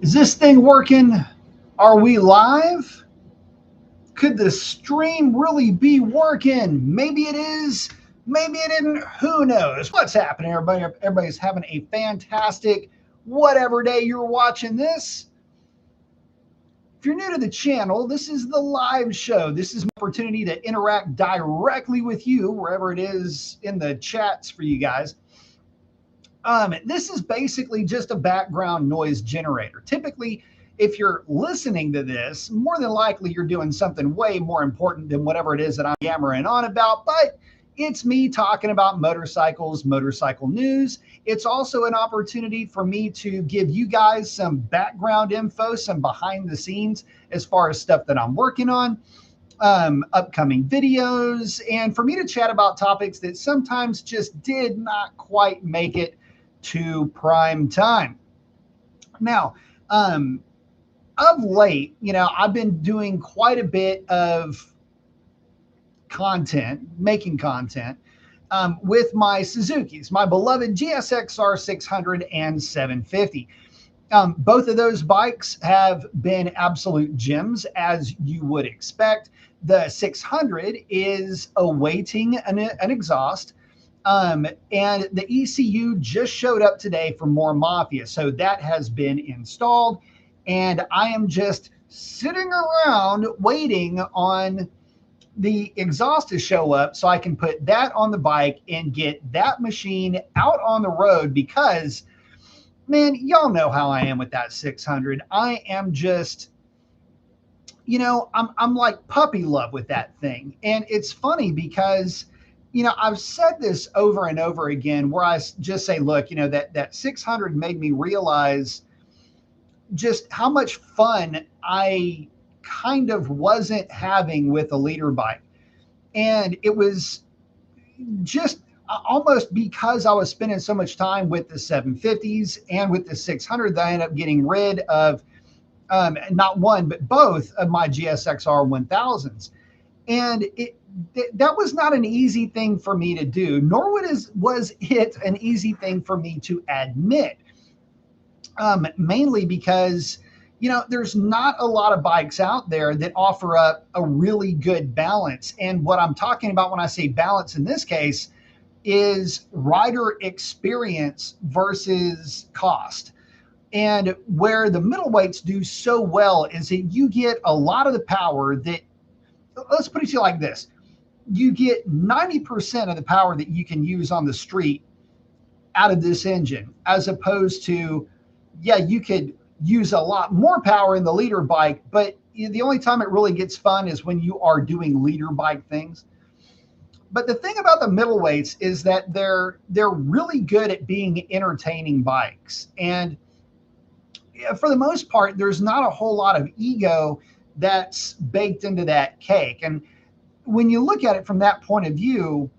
Is this thing working? Are we live? Could the stream really be working? Maybe it is. Maybe it isn't. Who knows? What's happening, everybody? Everybody's having a fantastic whatever day you're watching this. If you're new to the channel, this is the live show. This is an opportunity to interact directly with you, wherever it is in the chats for you guys. This is basically just a background noise generator. Typically, if you're listening to this, more than likely you're doing something way more important than whatever it is that I'm yammering on about, but it's me talking about motorcycles, motorcycle news. It's also an opportunity for me to give you guys some background info, some behind the scenes as far as stuff that I'm working on, upcoming videos, and for me to chat about topics that sometimes just did not quite make it to prime time. Now, of late, I've been doing quite a bit of content, making content with my Suzukis, my beloved GSX-R 600 and 750. Both of those bikes have been absolute gems, as you would expect. The 600 is awaiting an exhaust. And the ECU just showed up today for more Mafia. So that has been installed. And I am just sitting around waiting on the exhaust to show up so I can put that on the bike and get that machine out on the road because, man, y'all know how I am with that 600. I am just, I'm like puppy love with that thing. And it's funny because I've said this over and over again where I just say, look, that 600 made me realize just how much fun I kind of wasn't having with a leader bike. And it was just almost because I was spending so much time with the 750s and with the 600 that I ended up getting rid of not one, but both of my GSX-R 1000s. And that was not an easy thing for me to do, nor was it an easy thing for me to admit. Mainly because, there's not a lot of bikes out there that offer up a really good balance. And what I'm talking about when I say balance in this case is rider experience versus cost. And where the middleweights do so well is that you get a lot of the power that, let's put it to you like this. You get 90% of the power that you can use on the street out of this engine, as opposed to, you could use a lot more power in the leader bike, but the only time it really gets fun is when you are doing leader bike things. But the thing about the middleweights is that they're really good at being entertaining bikes. And for the most part, there's not a whole lot of ego that's baked into that cake. And when you look at it from that point of view,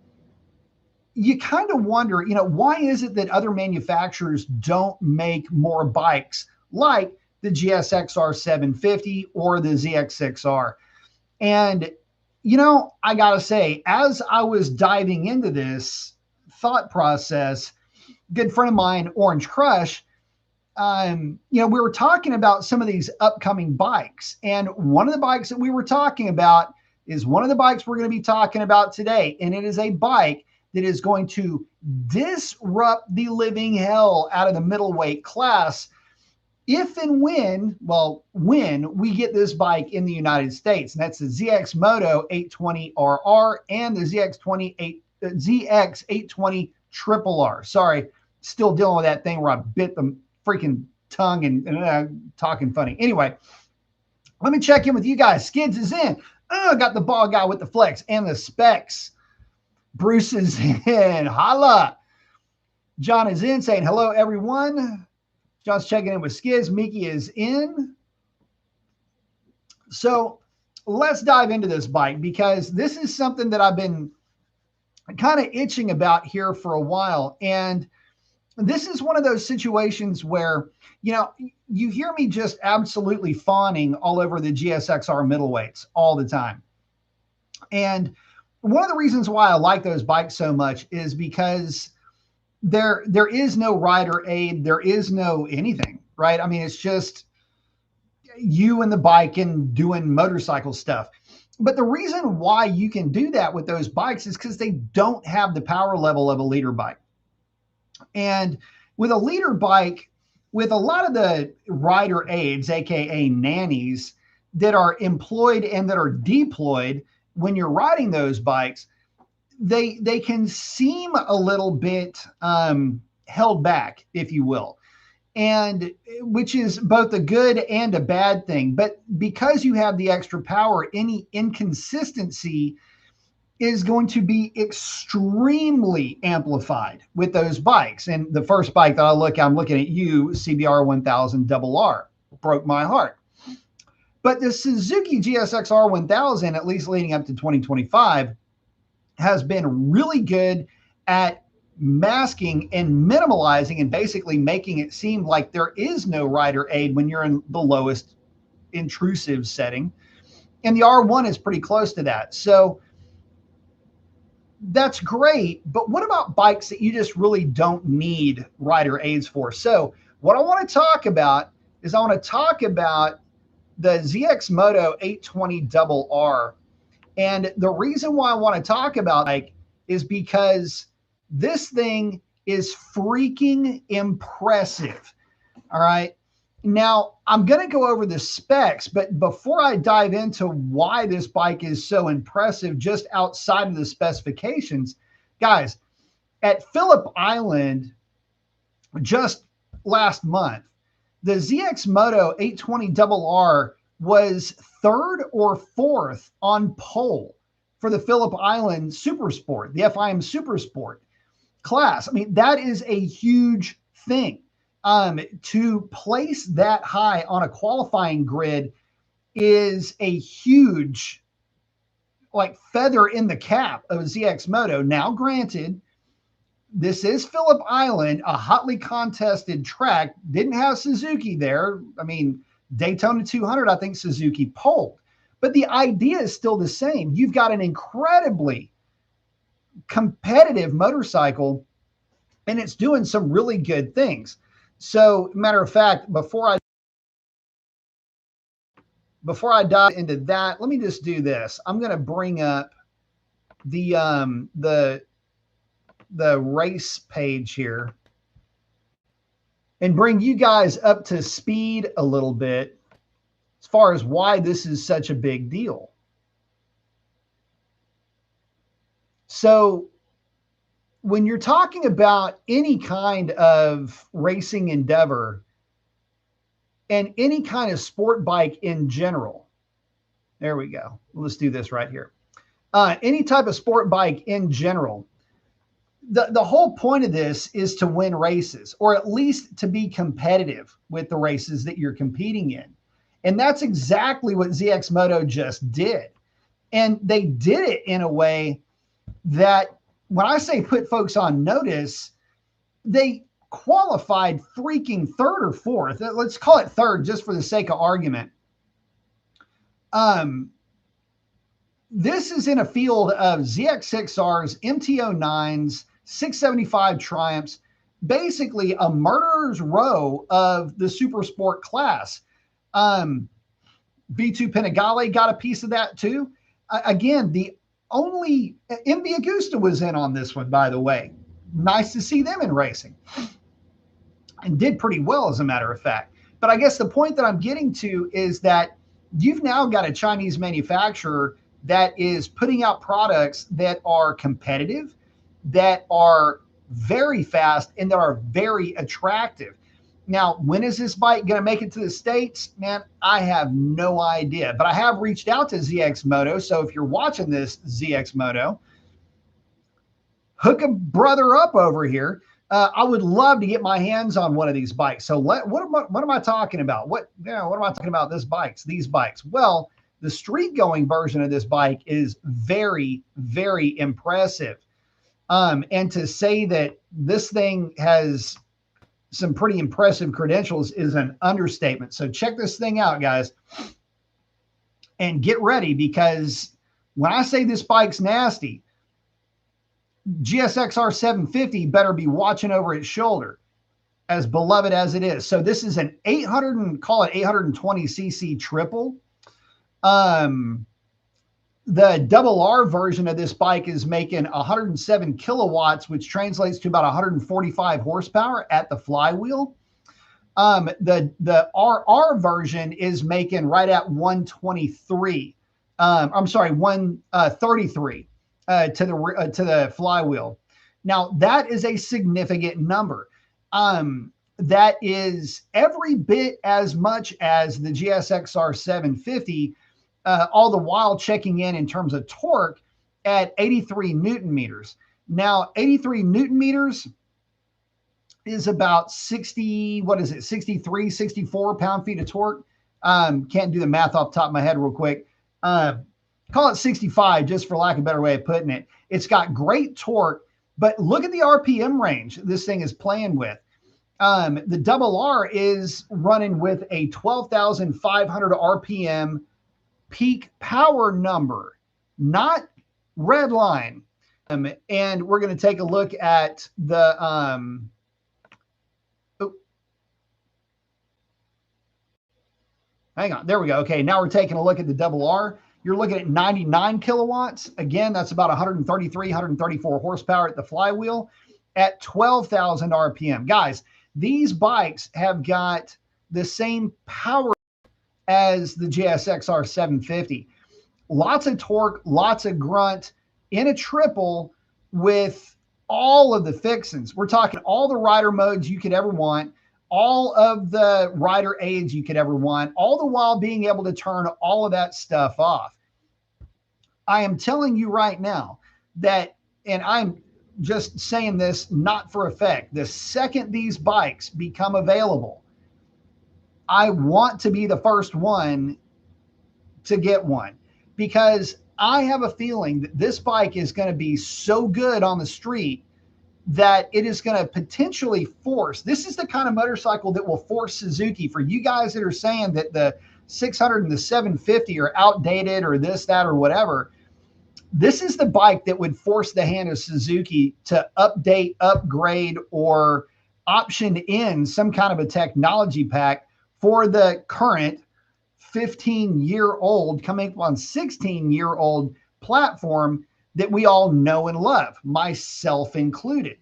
you kind of wonder, why is it that other manufacturers don't make more bikes like the GSX-R 750 or the ZX6R? And, I got to say, as I was diving into this thought process, a good friend of mine, Orange Crush, we were talking about some of these upcoming bikes. And one of the bikes that we were talking about is one of the bikes we're going to be talking about today. And it is a bike that is going to disrupt the living hell out of the middleweight class if and when we get this bike in the United States. And that's the ZX Moto 820RR and the ZX 820 RR. Sorry, still dealing with that thing where I bit the freaking tongue and talking funny. Anyway, let me check in with you guys. Skids is in. Got the ball guy with the flex and the specs. Bruce is in. Holla. John is in saying hello, everyone. John's checking in with Skids. Miki is in. So let's dive into this bike because this is something that I've been kind of itching about here for a while. And this is one of those situations where, you hear me just absolutely fawning all over the GSX-R middleweights all the time. And one of the reasons why I like those bikes so much is because there is no rider aid. There is no anything, right? I mean, it's just you and the bike and doing motorcycle stuff. But the reason why you can do that with those bikes is because they don't have the power level of a leader bike. And with a leader bike, with a lot of the rider aids, aka nannies, that are employed and that are deployed when you're riding those bikes, they can seem a little bit held back, if you will, and which is both a good and a bad thing. But because you have the extra power, any inconsistency is going to be extremely amplified with those bikes. And the first bike that I'm looking at you, CBR 1000 RR, broke my heart. But the Suzuki GSX-R 1000, at least leading up to 2025, has been really good at masking and minimalizing and basically making it seem like there is no rider aid when you're in the lowest intrusive setting. And the R1 is pretty close to that. So that's great. But what about bikes that you just really don't need rider aids for? So what I want to talk about is I want to talk about the ZX Moto 820 RR. And the reason why I want to talk about it is because this thing is freaking impressive. All right. Now, I'm going to go over the specs, but before I dive into why this bike is so impressive just outside of the specifications, guys, at Phillip Island just last month, the ZX Moto 820 RR was third or fourth on pole for the Phillip Island Super Sport, the FIM Super Sport class. I mean, that is a huge thing. To place that high on a qualifying grid is a huge, like, feather in the cap of ZX Moto. Now, granted, this is Phillip Island, a hotly contested track. Didn't have Suzuki there. I mean, Daytona 200, I think Suzuki poled. But the idea is still the same. You've got an incredibly competitive motorcycle, and it's doing some really good things. So, matter of fact, before I dive into that, let me just do this. I'm going to bring up the race page here and bring you guys up to speed a little bit as far as why this is such a big deal. So, when you're talking about any kind of racing endeavor and any kind of sport bike in general, there we go. Let's do this right here. Any type of sport bike in general, the whole point of this is to win races, or at least to be competitive with the races that you're competing in. And that's exactly what ZX Moto just did. And they did it in a way that, when I say put folks on notice, they qualified freaking third or fourth. Let's call it third just for the sake of argument. This is in a field of ZX6Rs, MT09s, 675 Triumphs, basically a murderer's row of the super sport class. B2 Panigale got a piece of that too. Again, the only MV Agusta was in on this one, by the way. Nice to see them in racing, and did pretty well, as a matter of fact. But I guess the point that I'm getting to is that you've now got a Chinese manufacturer that is putting out products that are competitive, that are very fast, and that are very attractive. Now, when is this bike going to make it to the States? Man, I have no idea. But I have reached out to ZX Moto. So if you're watching this, ZX Moto, hook a brother up over here. I would love to get my hands on one of these bikes. So what am I talking about? What am I talking about? These bikes. Well, the street going version of this bike is very, very impressive. And to say that this thing has some pretty impressive credentials is an understatement. So check this thing out, guys, and get ready, because when I say this bike's nasty, GSX-R 750 better be watching over its shoulder. as beloved as it is. So this is an 800 and call it 820cc triple. The double R version of this bike is making 107 kilowatts, which translates to about 145 horsepower at the flywheel. The RR version is making right at 123. I'm sorry, 133 to the flywheel. Now that is a significant number. That is every bit as much as the GSXR 750. All the while checking in terms of torque at 83 Newton meters. Now, 83 Newton meters is about 60, what is it, 63, 64 pound-feet of torque. Can't do the math off the top of my head real quick. Call it 65, just for lack of a better way of putting it. It's got great torque, but look at the RPM range this thing is playing with. The double R is running with a 12,500 RPM peak power number, not red line. And we're going to take a look at the hang on, there we go. Okay, now we're taking a look at the double R. You're looking at 99 kilowatts. Again, that's about 133, 134 horsepower at the flywheel at 12,000 RPM. Guys, these bikes have got the same power as the GSXR 750. Lots of torque, lots of grunt in a triple with all of the fixings. We're talking all the rider modes you could ever want, all of the rider aids you could ever want, all the while being able to turn all of that stuff off. I am telling you right now that, and I'm just saying this not for effect, the second these bikes become available, I want to be the first one to get one, because I have a feeling that this bike is going to be so good on the street that it is going to potentially force. This is the kind of motorcycle that will force Suzuki. For you guys that are saying that the 600 and the 750 are outdated or this, that, or whatever, this is the bike that would force the hand of Suzuki to update, upgrade, or option in some kind of a technology pack for the current 15-year-old, coming up on 16-year-old platform that we all know and love, myself included.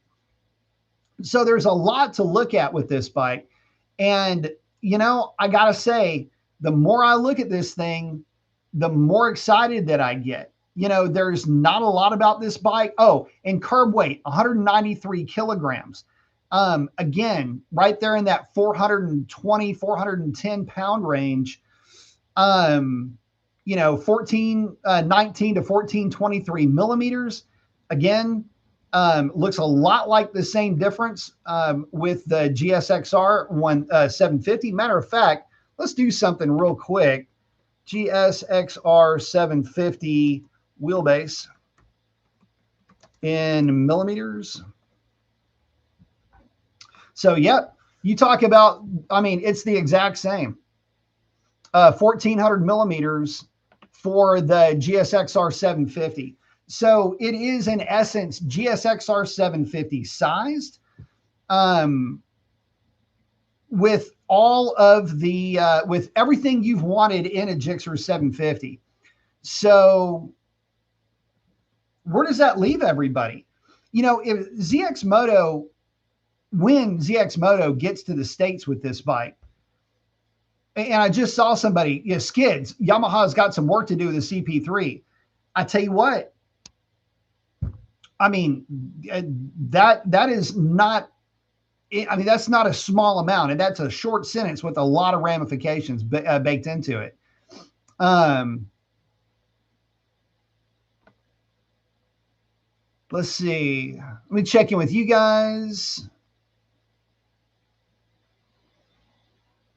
So there's a lot to look at with this bike. And, you know, I got to say, the more I look at this thing, the more excited that I get. You know, there's not a lot about this bike. Oh, and curb weight, 193 kilograms. Again, right there in that 420, 410 pound range. You know, 19 to 1423 millimeters. Again, looks a lot like the same difference with the GSXR 750. Matter of fact, let's do something real quick. GSXR 750 wheelbase in millimeters. So, yep, you talk about, I mean, it's the exact same. 1,400 millimeters for the GSXR 750. So it is, in essence, GSXR 750 sized, with all of the, with everything you've wanted in a Gixxer 750. So where does that leave everybody? You know, if ZX Moto, when ZX Moto gets to the States with this bike, and I just saw somebody, you know, Skids, Yamaha's got some work to do with the CP3. I tell you what, I mean, that is not, I mean, that's not a small amount, and that's a short sentence with a lot of ramifications baked into it. Let's see. Let me check in with you guys.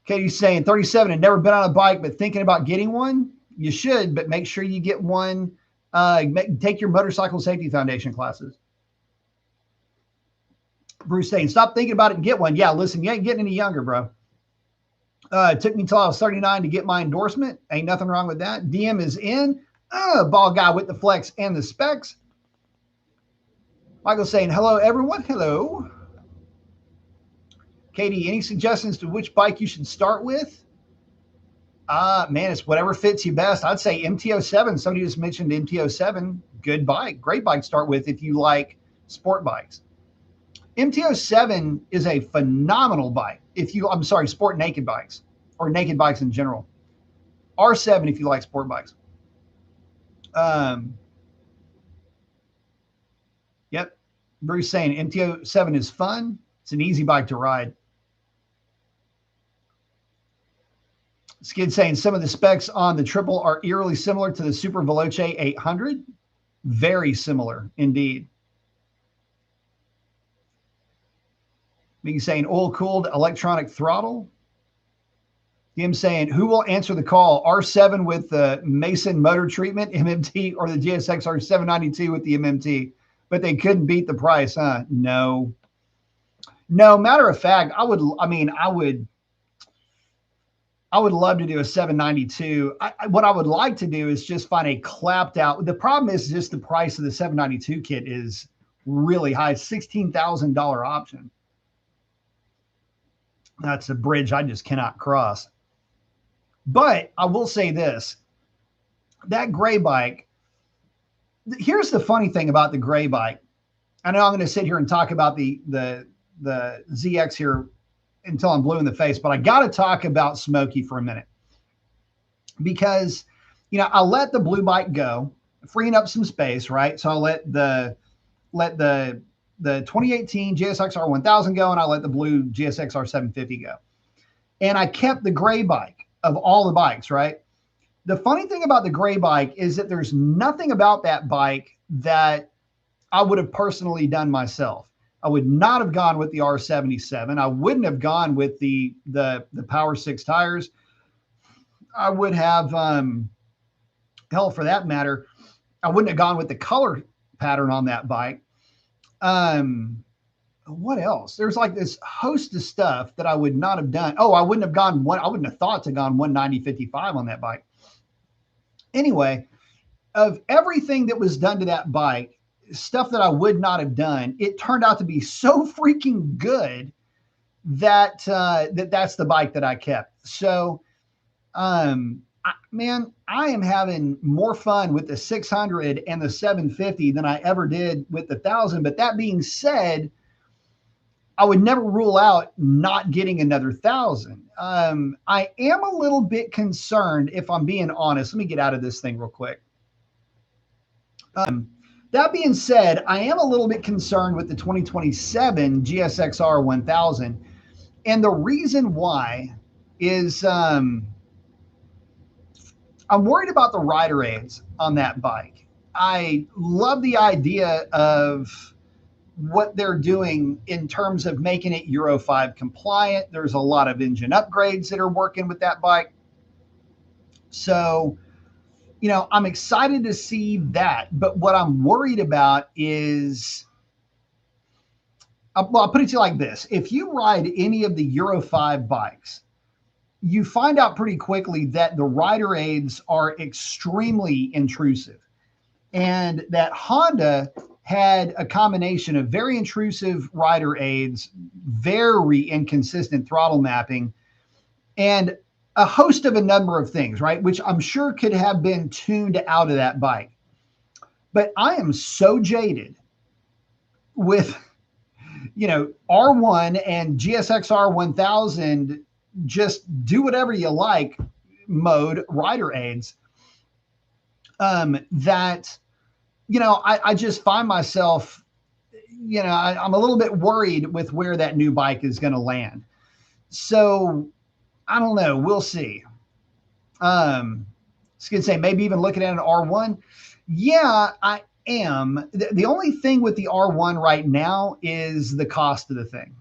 Katie's saying 37 and never been on a bike, but thinking about getting one. You should, but make sure you get one. Take your Motorcycle Safety Foundation classes. Bruce saying, stop thinking about it and get one. Yeah, listen, you ain't getting any younger, bro. It took me until I was 39 to get my endorsement. Ain't nothing wrong with that. DM is in. Ball guy with the flex and the specs. Michael saying, hello, everyone. Hello. Katie, any suggestions to which bike you should start with? Man, it's whatever fits you best. I'd say MT-07. Somebody just mentioned MT-07. Good bike. Great bike to start with if you like sport bikes. MT-07 is a phenomenal bike. I'm sorry, sport naked bikes or naked bikes in general. R7 if you like sport bikes. Yep. Bruce saying MT-07 is fun. It's an easy bike to ride. Skid saying some of the specs on the triple are eerily similar to the Super Veloce 800. Very similar indeed. Me saying oil-cooled electronic throttle. Him saying, who will answer the call? R7 with the Mason motor treatment, MMT, or the GSX-R 792 with the MMT? But they couldn't beat the price, huh? No. No, matter of fact, I would love to do a 792. What I would like to do is just find a clapped out. The problem is just the price of the 792 kit is really high, $16,000 option. That's a bridge I just cannot cross. But I will say this, that gray bike, here's the funny thing about the gray bike. I know I'm going to sit here and talk about the ZX here until I'm blue in the face, but I got to talk about Smokey for a minute because, you know, I let the blue bike go, freeing up some space, right? So I let the 2018 GSX-R 1000 go, and I let the blue GSX-R 750 go. And I kept the gray bike of all the bikes, right? The funny thing about the gray bike is that there's nothing about that bike that I would have personally done myself. I would not have gone with the R77. I wouldn't have gone with the Power 6 tires. I would have, hell, for that matter, I wouldn't have gone with the color pattern on that bike. What else? There's like this host of stuff that I would not have done. Oh, I wouldn't have thought to gone 190/55 on that bike. Anyway, of everything that was done to that bike, stuff that I would not have done, it turned out to be so freaking good that that's the bike that I kept. So, man, I am having more fun with the 600 and the 750 than I ever did with the 1000. But that being said, I would never rule out not getting another 1000. I am a little bit concerned, if I'm being honest. Let me get out of this thing real quick. That being said, I am a little bit concerned with the 2027 GSX-R 1000. And the reason why is I'm worried about the rider aids on that bike. I love the idea of what they're doing in terms of making it Euro 5 compliant. There's a lot of engine upgrades that are working with that bike. So, you know, I'm excited to see that. But what I'm worried about is, well, I'll put it to you like this. If you ride any of the Euro 5 bikes, you find out pretty quickly that the rider aids are extremely intrusive, and that Honda had a combination of very intrusive rider aids, very inconsistent throttle mapping, and a host of a number of things, right? Which I'm sure could have been tuned out of that bike. But I am so jaded with, you know, R1 and GSX-R 1000, just do whatever you like mode rider aids, that, you know, I just find myself, you know, I'm a little bit worried with where that new bike is going to land. So I don't know. We'll see. Skid say maybe even looking at an R1. Yeah, I am. The only thing with the R1 right now is the cost of the thing.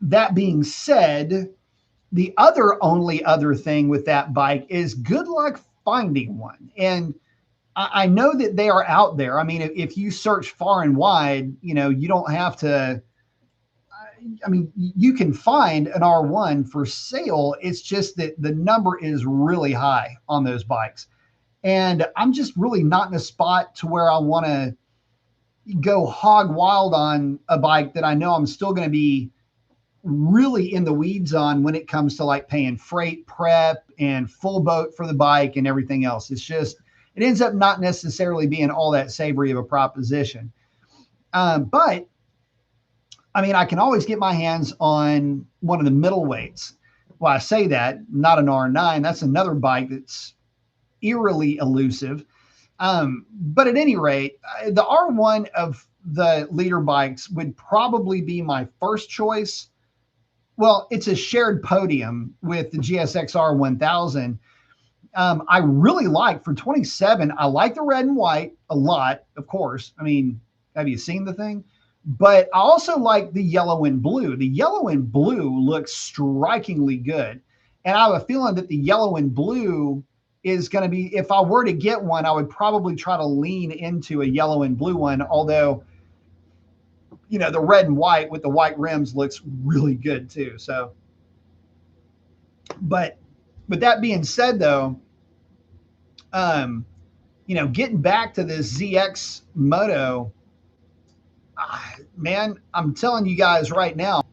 That being said, the only other thing with that bike is good luck finding one. And I know that they are out there. I mean, if you search far and wide, you know, you don't have to, I mean, you can find an R1 for sale. It's just that the number is really high on those bikes. And I'm just really not in a spot to where I want to go hog wild on a bike that I know I'm still going to be really in the weeds on when it comes to like paying freight prep and full boat for the bike and everything else. It's just, it ends up not necessarily being all that savory of a proposition. But I mean, I can always get my hands on one of the middleweights. Well, I say that, not an R9. That's another bike that's eerily elusive. But at any rate, the R1 of the leader bikes would probably be my first choice. Well, it's a shared podium with the GSX-R 1000. I really like, for 27, I like the red and white a lot, of course. I mean, have you seen the thing? But I also like the yellow and blue. The yellow and blue looks strikingly good. And I have a feeling that the yellow and blue is going to be, if I were to get one, I would probably try to lean into a yellow and blue one. Although, you know, the red and white with the white rims looks really good too. So, but with that being said, though, you know, getting back to this ZX Moto, man, I'm telling you guys right now,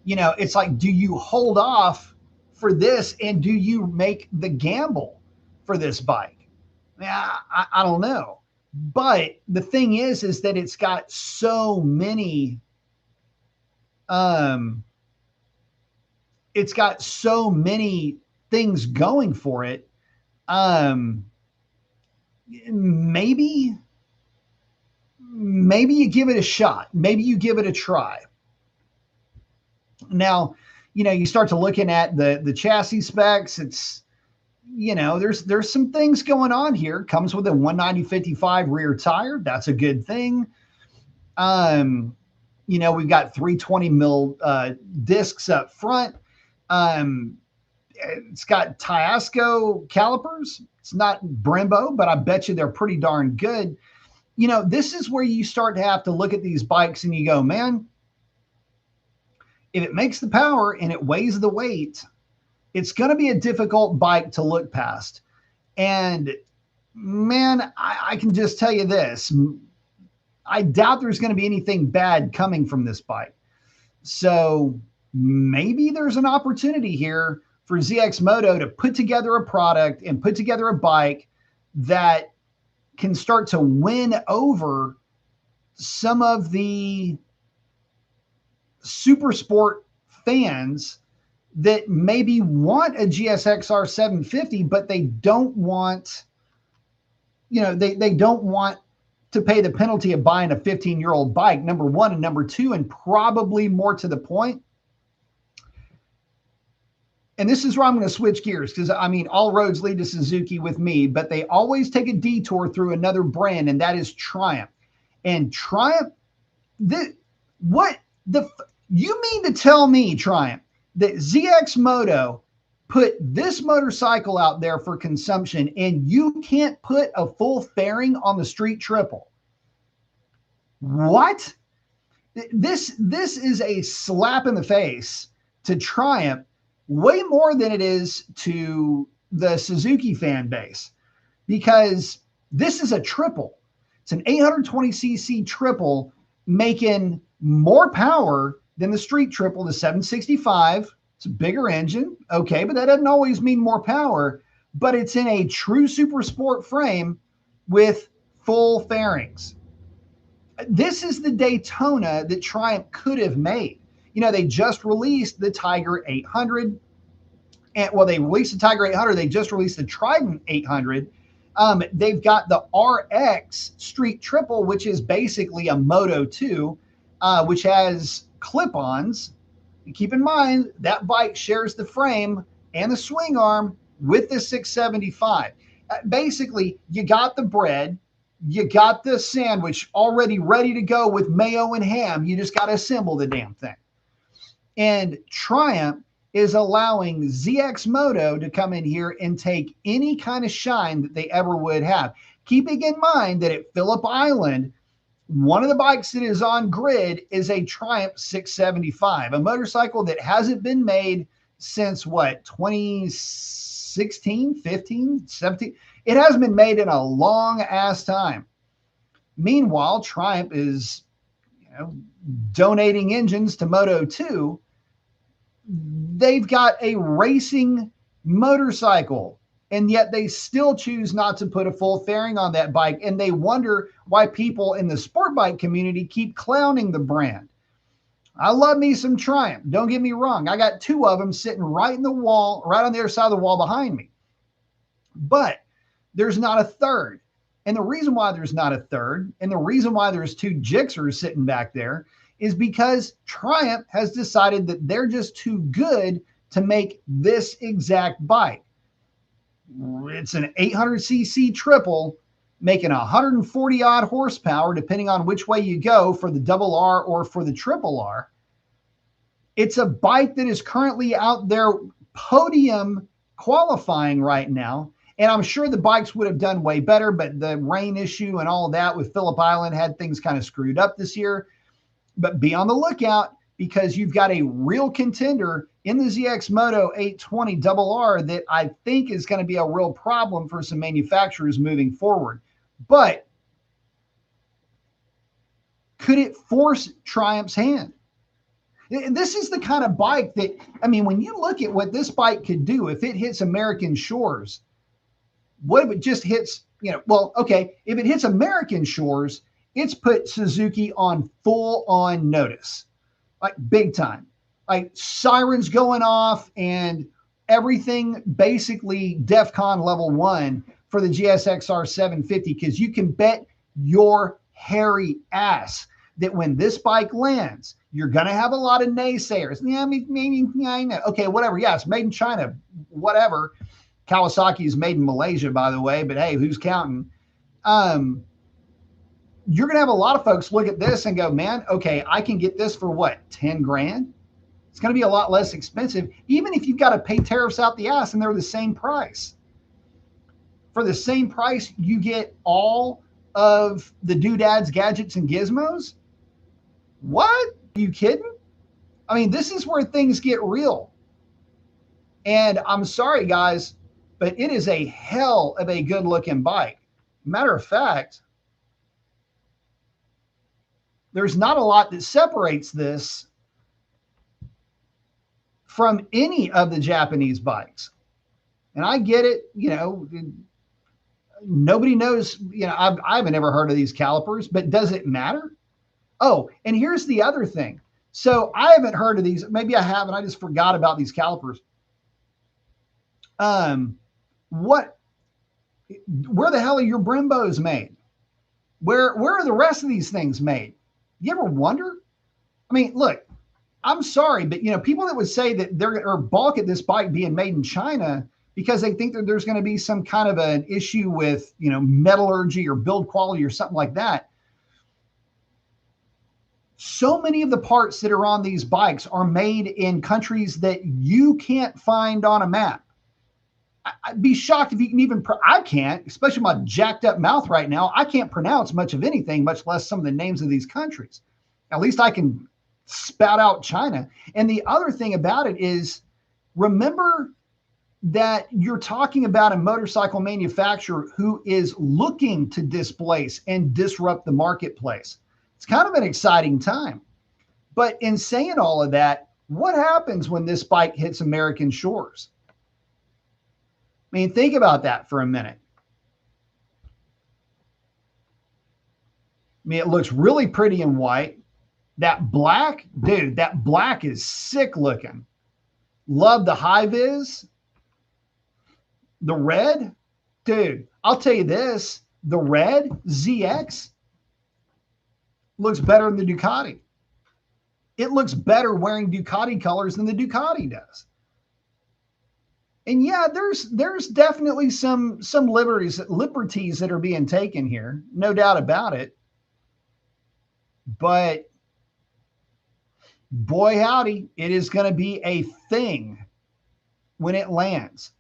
you know, it's like, do you hold off for this and do you make the gamble for this bike? Yeah, I don't know. But the thing is that it's got so many, it's got so many things going for it. Maybe you give it a shot. Maybe you give it a try. Now, you know, you start to looking at the chassis specs. It's, you know, there's some things going on here. Comes with a 190/55 rear tire. That's a good thing. You know, we've got 320 mil discs up front. It's got Tiasco calipers. It's not Brembo, but I bet you they're pretty darn good. You know, this is where you start to have to look at these bikes and you go, man, if it makes the power and it weighs the weight, it's going to be a difficult bike to look past. And man, I can just tell you this. I doubt there's going to be anything bad coming from this bike. So maybe there's an opportunity here for ZX Moto to put together a product and put together a bike that can start to win over some of the super sport fans that maybe want a GSX-R 750, but they don't want, you know, they don't want to pay the penalty of buying a 15-year-old bike, number one, and number two, and probably more to the point. And this is where I'm going to switch gears because, I mean, all roads lead to Suzuki with me, but they always take a detour through another brand, and that is Triumph. And Triumph, you mean to tell me, Triumph, that ZX Moto put this motorcycle out there for consumption and you can't put a full fairing on the street triple? What? This is a slap in the face to Triumph, way more than it is to the Suzuki fan base, because this is a triple. It's an 820cc triple making more power than the street triple, the 765. It's a bigger engine. Okay, but that doesn't always mean more power, but it's in a true super sport frame with full fairings. This is the Daytona that Triumph could have made. You know, they just released the Tiger 800. And well, they released the Tiger 800. They just released the Trident 800. They've got the RX Street Triple, which is basically a Moto 2, which has clip-ons. Keep in mind, that bike shares the frame and the swing arm with the 675. Basically, you got the bread, you got the sandwich already ready to go with mayo and ham. You just got to assemble the damn thing. And Triumph is allowing ZX Moto to come in here and take any kind of shine that they ever would have. Keeping in mind that at Phillip Island, one of the bikes that is on grid is a Triumph 675, a motorcycle that hasn't been made since what, 2016, 15, 17? It hasn't been made in a long ass time. Meanwhile, Triumph is, donating engines to Moto 2. They've got a racing motorcycle, and yet they still choose not to put a full fairing on that bike. And they wonder why people in the sport bike community keep clowning the brand. I love me some Triumph. Don't get me wrong. I got two of them sitting right in the wall, right on the other side of the wall behind me. But there's not a third. And the reason why there's not a third, and the reason why there's two Gixxers sitting back there, is because Triumph has decided that they're just too good to make this exact bike. It's an 800cc triple making 140 odd horsepower, depending on which way you go for the double R or for the triple R. It's a bike that is currently out there podium qualifying right now. And I'm sure the bikes would have done way better, but the rain issue and all of that with Phillip Island had things kind of screwed up this year. But be on the lookout, because you've got a real contender in the ZX Moto 820 RR that I think is going to be a real problem for some manufacturers moving forward. But could it force Triumph's hand? This is the kind of bike that, I mean, when you look at what this bike could do, if it hits American shores, what if it just hits, well, okay, if it hits American shores, it's put Suzuki on full on notice, like big time, like sirens going off and everything basically DEFCON level 1 for the GSXR 750, because you can bet your hairy ass that when this bike lands, you're going to have a lot of naysayers. Yeah, maybe, I know. Okay, whatever. Yeah, it's made in China, whatever. Kawasaki is made in Malaysia, by the way, but hey, who's counting? You're going to have a lot of folks look at this and go, man, okay, I can get this for what, 10 grand? It's going to be a lot less expensive, even if you've got to pay tariffs out the ass and they're the same price. For the same price, you get all of the doodads, gadgets, and gizmos? What? Are you kidding? I mean, this is where things get real. And I'm sorry, guys, but it is a hell of a good looking bike. Matter of fact, there's not a lot that separates this from any of the Japanese bikes. And I get it, nobody knows, I haven't ever heard of these calipers, but does it matter? Oh, and here's the other thing. So I haven't heard of these. Maybe I haven't. I just forgot about these calipers. Where the hell are your Brimbos made? Where are the rest of these things made? You ever wonder? I mean, look, I'm sorry, but people that would say that or balk at this bike being made in China because they think that there's going to be some kind of an issue with, metallurgy or build quality or something like that. So many of the parts that are on these bikes are made in countries that you can't find on a map. I'd be shocked if you can even, I can't, especially my jacked up mouth right now. I can't pronounce much of anything, much less some of the names of these countries. At least I can spout out China. And the other thing about it is, remember that you're talking about a motorcycle manufacturer who is looking to displace and disrupt the marketplace. It's kind of an exciting time. But in saying all of that, what happens when this bike hits American shores? I mean, think about that for a minute. I mean, it looks really pretty in white. That black, dude, that black is sick looking. Love the high vis. The red, dude, I'll tell you this, the red ZX looks better than the Ducati. It looks better wearing Ducati colors than the Ducati does. And yeah, there's definitely some liberties that are being taken here, no doubt about it. But boy howdy, it is going to be a thing when it lands.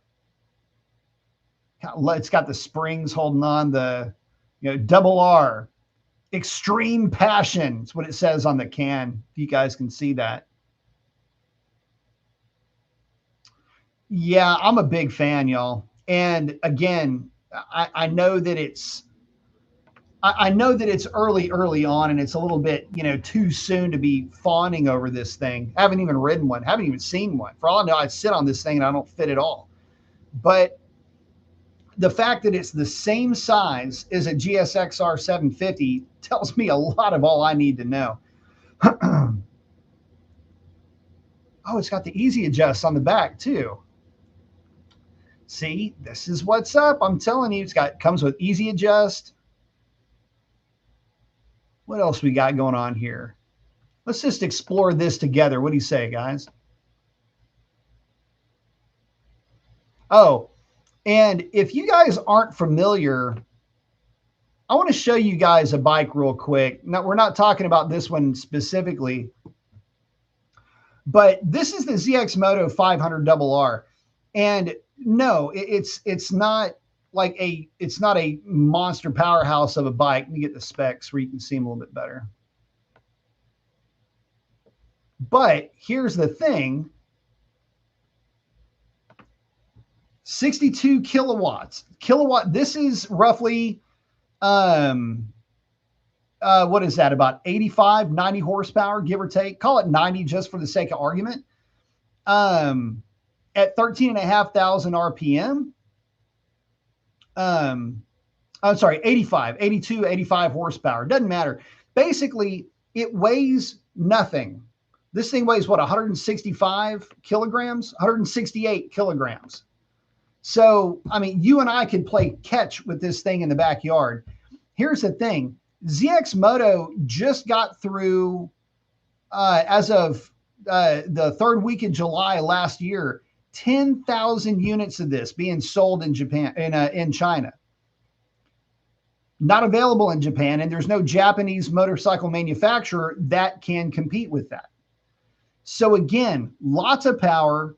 It's got the springs holding on, the double R, extreme passion. It's what it says on the can. If you guys can see that. Yeah, I'm a big fan, y'all. And again, I know that it's I know that it's early on, and it's a little bit, too soon to be fawning over this thing. I haven't even ridden one, haven't even seen one. For all I know, I sit on this thing and I don't fit at all. But the fact that it's the same size as a GSXR 750 tells me a lot of all I need to know. Oh, it's got the easy adjust on the back too. See, this is what's up. I'm telling you, comes with easy adjust. What else we got going on here? Let's just explore this together. What do you say, guys? Oh, and if you guys aren't familiar, I want to show you guys a bike real quick. Now, we're not talking about this one specifically, but this is the ZX Moto 500RR. And no, it's not like it's not a monster powerhouse of a bike. Let me get the specs where you can see them a little bit better. But here's the thing. 62 kilowatts. This is roughly what is that, about 85, 90 horsepower, give or take. Call it 90 just for the sake of argument. At 13,500 RPM. I'm sorry, 85, 82, 85 horsepower. Doesn't matter. Basically, it weighs nothing. This thing weighs what, 165 kilograms, 168 kilograms. So, I mean, you and I could play catch with this thing in the backyard. Here's the thing. ZX Moto just got through, as of the third week in July last year, 10,000 units of this being sold in Japan, in China. Not available in Japan, and there's no Japanese motorcycle manufacturer that can compete with that. So again, lots of power.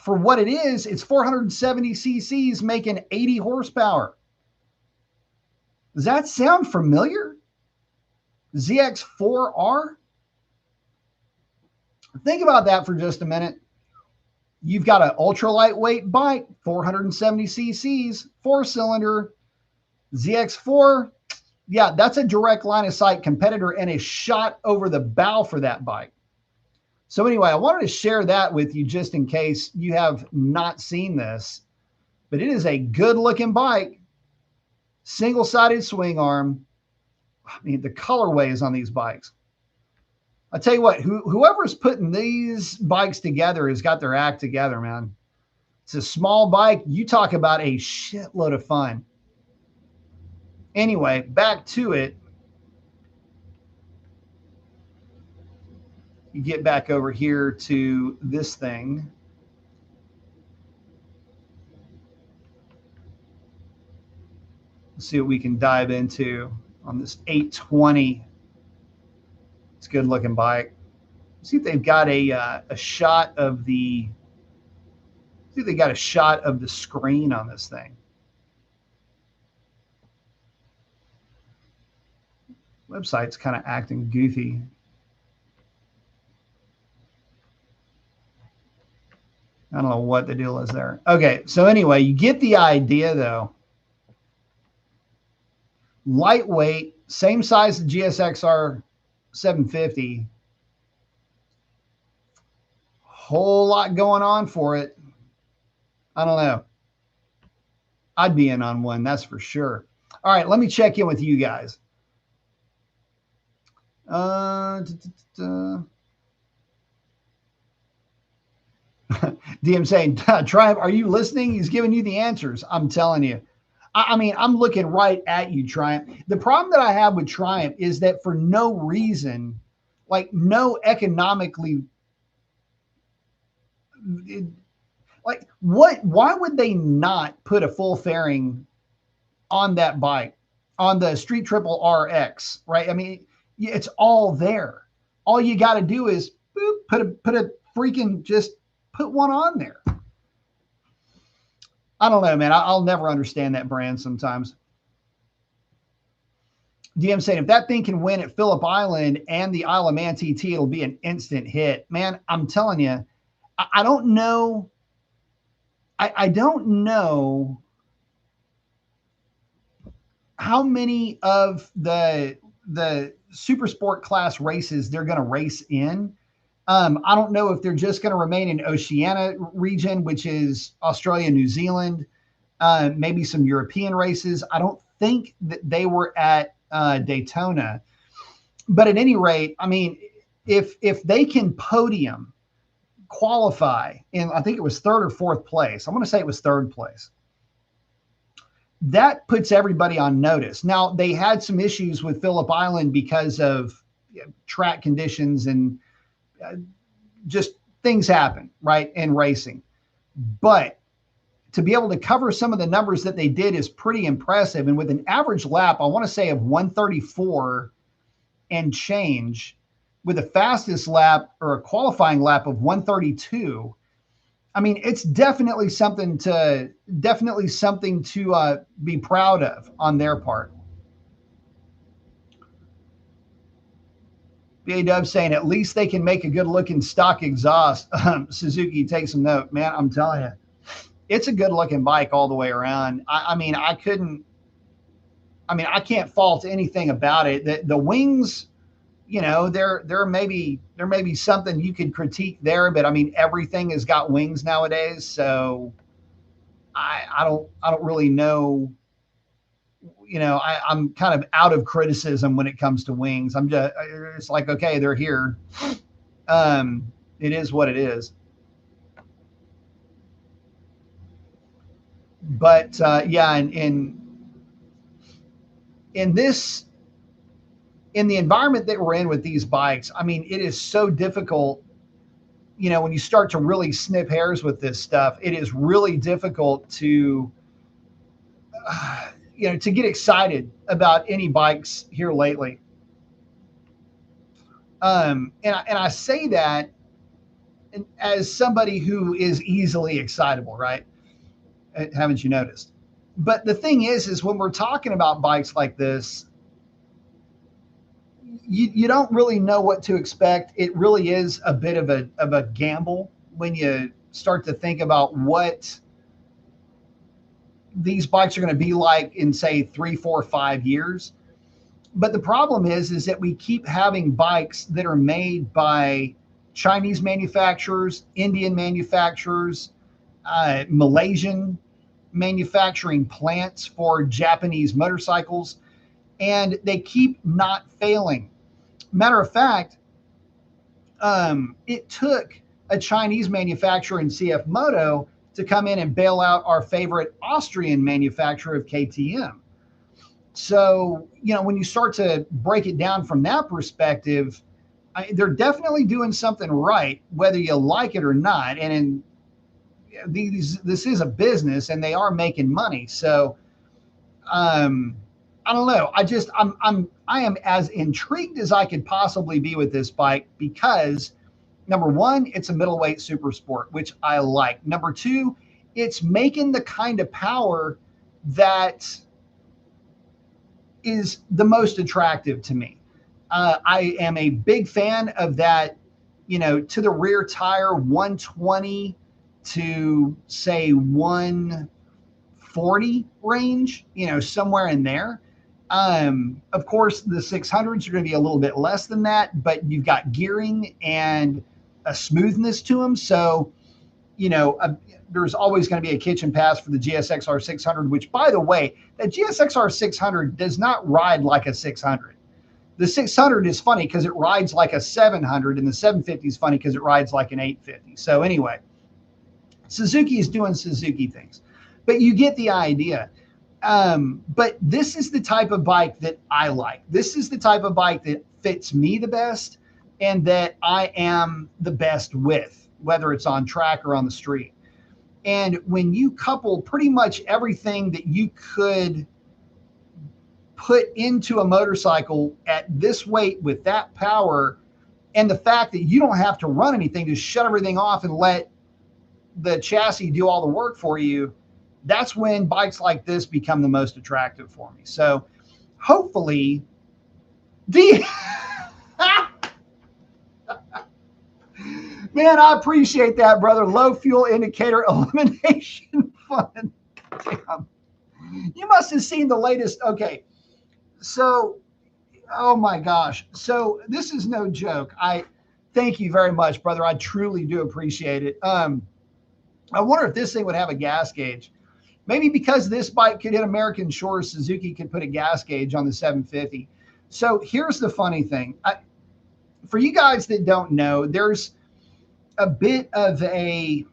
For what it is, it's 470 cc's making 80 horsepower. Does that sound familiar? ZX4R? Think about that for just a minute. You've got an ultra lightweight bike, 470 cc's, 4-cylinder, ZX4. Yeah, that's a direct line of sight competitor and a shot over the bow for that bike. So anyway, I wanted to share that with you just in case you have not seen this, but it is a good looking bike, single-sided swing arm. I mean, the colorways on these bikes. I tell you what, whoever's putting these bikes together has got their act together, man. It's a small bike. You talk about a shitload of fun. Anyway, back to it. You get back over here to this thing. Let's see what we can dive into on this 820. It's a good looking bike. See if they've got a shot of the. See if they got a shot of the screen on this thing. Website's kind of acting goofy. I don't know what the deal is there. Okay, so anyway, you get the idea though. Lightweight, same size as GSXR 750. Whole lot going on for it. I don't know. I'd be in on one, that's for sure. All right, let me check in with you guys. DM saying, Triumph, are you listening? He's giving you the answers. I'm telling you. I mean, I'm looking right at you, Triumph. The problem that I have with Triumph is that for no reason, like no economically, like why would they not put a full fairing on that bike, on the Street Triple RX, right? I mean, it's all there. All you got to do is boop, put a freaking, just put one on there. I don't know, man. I'll never understand that brand sometimes. DM saying, if that thing can win at Phillip Island and the Isle of Man TT, it'll be an instant hit. Man, I'm telling you, I don't know. I don't know how many of the super sport class races they're going to race in. I don't know if they're just going to remain in Oceania region, which is Australia, New Zealand, maybe some European races. I don't think that they were at Daytona, but at any rate, I mean, if they can podium qualify in, I think it was third or fourth place. I'm going to say it was third place. That puts everybody on notice. Now, they had some issues with Phillip Island because of track conditions and just things happen, right, in racing. But to be able to cover some of the numbers that they did is pretty impressive. And with an average lap, I want to say of 134 and change, with a fastest lap or a qualifying lap of 132. I mean, it's definitely something to be proud of on their part. BA Dub saying at least they can make a good looking stock exhaust. Suzuki, take some note, man. I'm telling you, it's a good looking bike all the way around. I mean, I can't fault anything about it. The wings, you know, there may be something you could critique there, but I mean, everything has got wings nowadays, so I don't really know. You know, I'm kind of out of criticism when it comes to wings. It's like, okay, they're here. It is what it is. But yeah, in this, in the environment that we're in with these bikes, I mean, it is so difficult. You know, when you start to really snip hairs with this stuff, it is really difficult to, to get excited about any bikes here lately. And I say that as somebody who is easily excitable, right? Haven't you noticed? But the thing is when we're talking about bikes like this, you don't really know what to expect. It really is a bit of a gamble when you start to think about what these bikes are going to be like in, say, 3, 4, 5 years. But the problem is that we keep having bikes that are made by Chinese manufacturers, Indian manufacturers, Malaysian manufacturing plants for Japanese motorcycles, and they keep not failing. Matter of fact, it took a Chinese manufacturer in ZX Moto to come in and bail out our favorite Austrian manufacturer of KTM. So, when you start to break it down from that perspective, they're definitely doing something right, whether you like it or not. And this is a business, and they are making money. So, I don't know. I am as intrigued as I could possibly be with this bike because, number one, it's a middleweight super sport, which I like. Number two, it's making the kind of power that is the most attractive to me. I am a big fan of that, to the rear tire 120 to say 140 range, somewhere in there. Of course, the 600s are going to be a little bit less than that, but you've got gearing and a smoothness to them. So, there's always going to be a kitchen pass for the GSXR 600, which, by the way, that GSXR 600 does not ride like a 600. The 600 is funny because it rides like a 700, and the 750 is funny because it rides like an 850. So anyway, Suzuki is doing Suzuki things, but you get the idea. But this is the type of bike that I like. This is the type of bike that fits me the best and that I am the best with, whether it's on track or on the street. And when you couple pretty much everything that you could put into a motorcycle at this weight with that power, and the fact that you don't have to run anything, just shut everything off and let the chassis do all the work for you, that's when bikes like this become the most attractive for me. So hopefully, man, I appreciate that, brother. Low fuel indicator elimination fun. Damn. You must have seen the latest. Okay. So, oh my gosh. So this is no joke. I thank you very much, brother. I truly do appreciate it. I wonder if this thing would have a gas gauge. Maybe because this bike could hit American shores, Suzuki could put a gas gauge on the 750. So here's the funny thing. For you guys that don't know, there's a bit of a,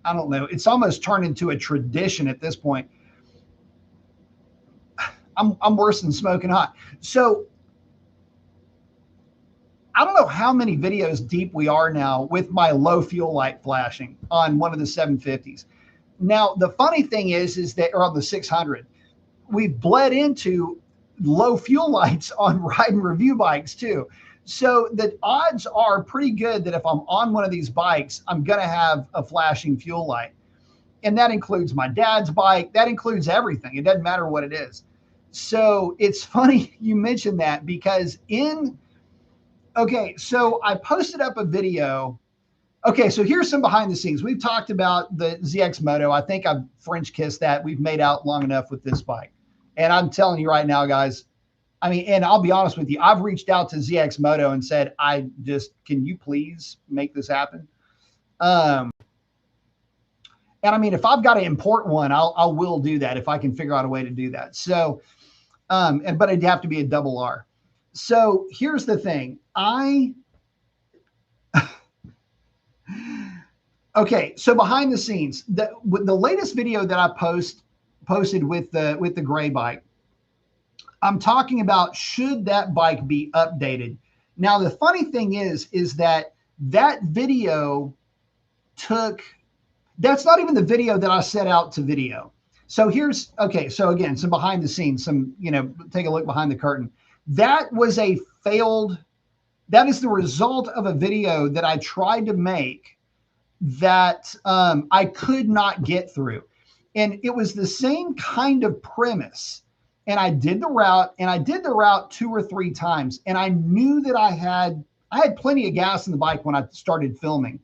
I don't know, it's almost turned into a tradition at this point. I'm worse than smoking hot. So I don't know how many videos deep we are now with my low fuel light flashing on one of the 750s. Now, the funny thing is that, or on the 600, we've bled into low fuel lights on ride and review bikes too. So the odds are pretty good that if I'm on one of these bikes, I'm going to have a flashing fuel light. And that includes my dad's bike. That includes everything. It doesn't matter what it is. So it's funny you mentioned that because okay, so I posted up a video. Okay, so here's some behind the scenes. We've talked about the ZX Moto. I think I've French kissed that. We've made out long enough with this bike. And I'm telling you right now, guys, I mean, and I'll be honest with you, I've reached out to ZX Moto and said, can you please make this happen? And I mean, if I've got to import one, I will do that if I can figure out a way to do that. So, but it'd have to be a double R. So here's the thing. Okay, so behind the scenes, the latest video that I posted with the gray bike, I'm talking about should that bike be updated. Now, the funny thing is that video that's not even the video that I set out to video. So okay, so again, some behind the scenes, take a look behind the curtain. That is the result of a video that I tried to make that I could not get through. And it was the same kind of premise. And I did the route 2 or 3 times. And I knew that I had plenty of gas in the bike when I started filming.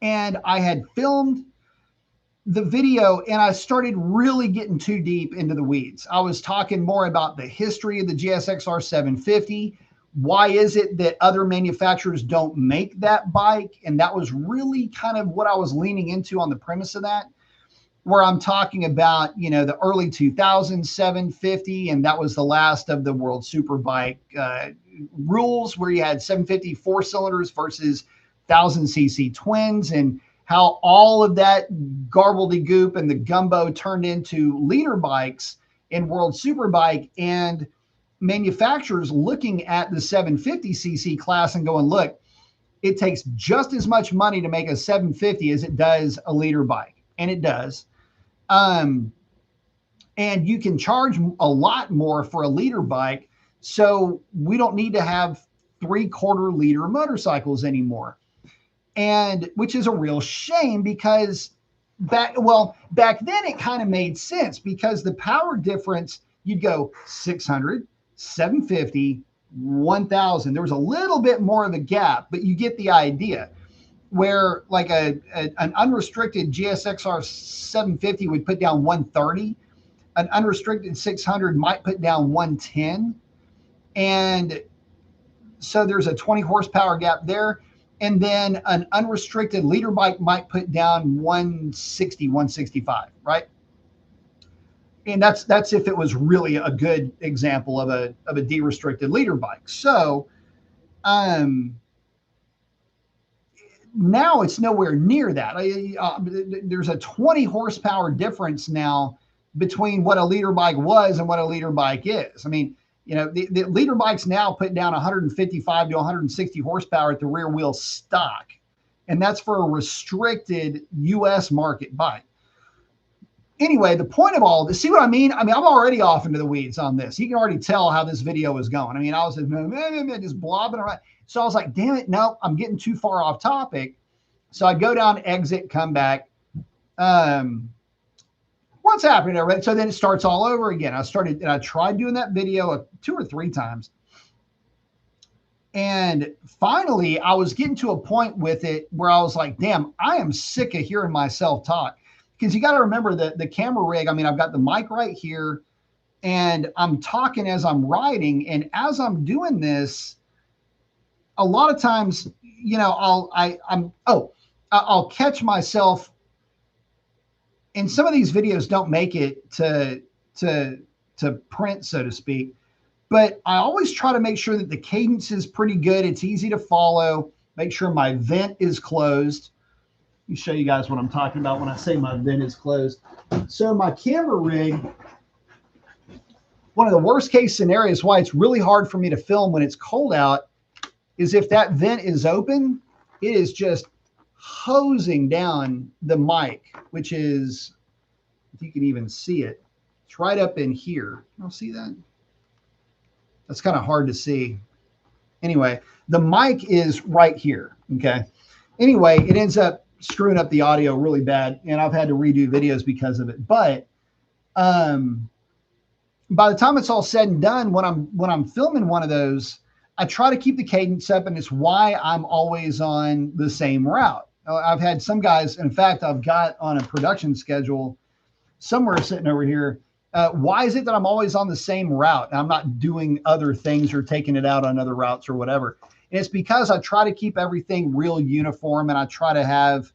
And I had filmed the video and I started really getting too deep into the weeds. I was talking more about the history of the GSXR 750. Why is it that other manufacturers don't make that bike? And that was really kind of what I was leaning into on the premise of that, where I'm talking about, the early 2000s 750, and that was the last of the World Superbike rules, where you had 750 4 cylinders versus 1000cc twins, and how all of that gobbledygook and the gumbo turned into leader bikes in World Superbike, and manufacturers looking at the 750cc class and going, look, it takes just as much money to make a 750 as it does a leader bike. And it does. And you can charge a lot more for a leader bike. So we don't need to have 3/4 liter motorcycles anymore. And which is a real shame because back then it kind of made sense because the power difference, you'd go 600, 750, 1000. There was a little bit more of a gap, but you get the idea. Where like an unrestricted GSXR 750 would put down 130, an unrestricted 600 might put down 110. And so there's a 20 horsepower gap there. And then an unrestricted leader bike might put down 160, 165, right? And that's if it was really a good example of a de-restricted leader bike. So now it's nowhere near that. There's a 20 horsepower difference now between what a leader bike was and what a leader bike is. I mean, the leader bikes now put down 155 to 160 horsepower at the rear wheel stock. And that's for a restricted US market bike. Anyway, the point of all this, see what I mean? I mean, I'm already off into the weeds on this. You can already tell how this video is going. I mean, I was just blobbing around. So I was like, damn it, no, I'm getting too far off topic. So I go down, exit, come back. What's happening there? So then it starts all over again. I tried doing that video 2 or 3 times. And finally, I was getting to a point with it where I was like, damn, I am sick of hearing myself talk. because you got to remember that the camera rig, I mean, I've got the mic right here and I'm talking as I'm riding. And as I'm doing this, a lot of times, you know, I'll catch myself, and some of these videos don't make it to to print, so to speak. But I always try to make sure that the cadence is pretty good. It's easy to follow. Make sure my vent is closed. Let me show you guys what I'm talking about when I say my vent is closed. So my camera rig, one of the worst case scenarios why it's really hard for me to film when it's cold out is if that vent is open, it is just hosing down the mic, which is, if you can even see it, it's right up in here. You'll see that? That's kind of hard to see. Anyway, the mic is right here, okay? Anyway, it ends up screwing up the audio really bad, and I've had to redo videos because of it. But by the time it's all said and done, when I'm filming one of those, I try to keep the cadence up, and it's why I'm always on the same route. I've had some guys, in fact, I've got on a production schedule somewhere sitting over here. Why is it that I'm always on the same route? I'm not doing other things or taking it out on other routes or whatever. And it's because I try to keep everything real uniform, and I try to have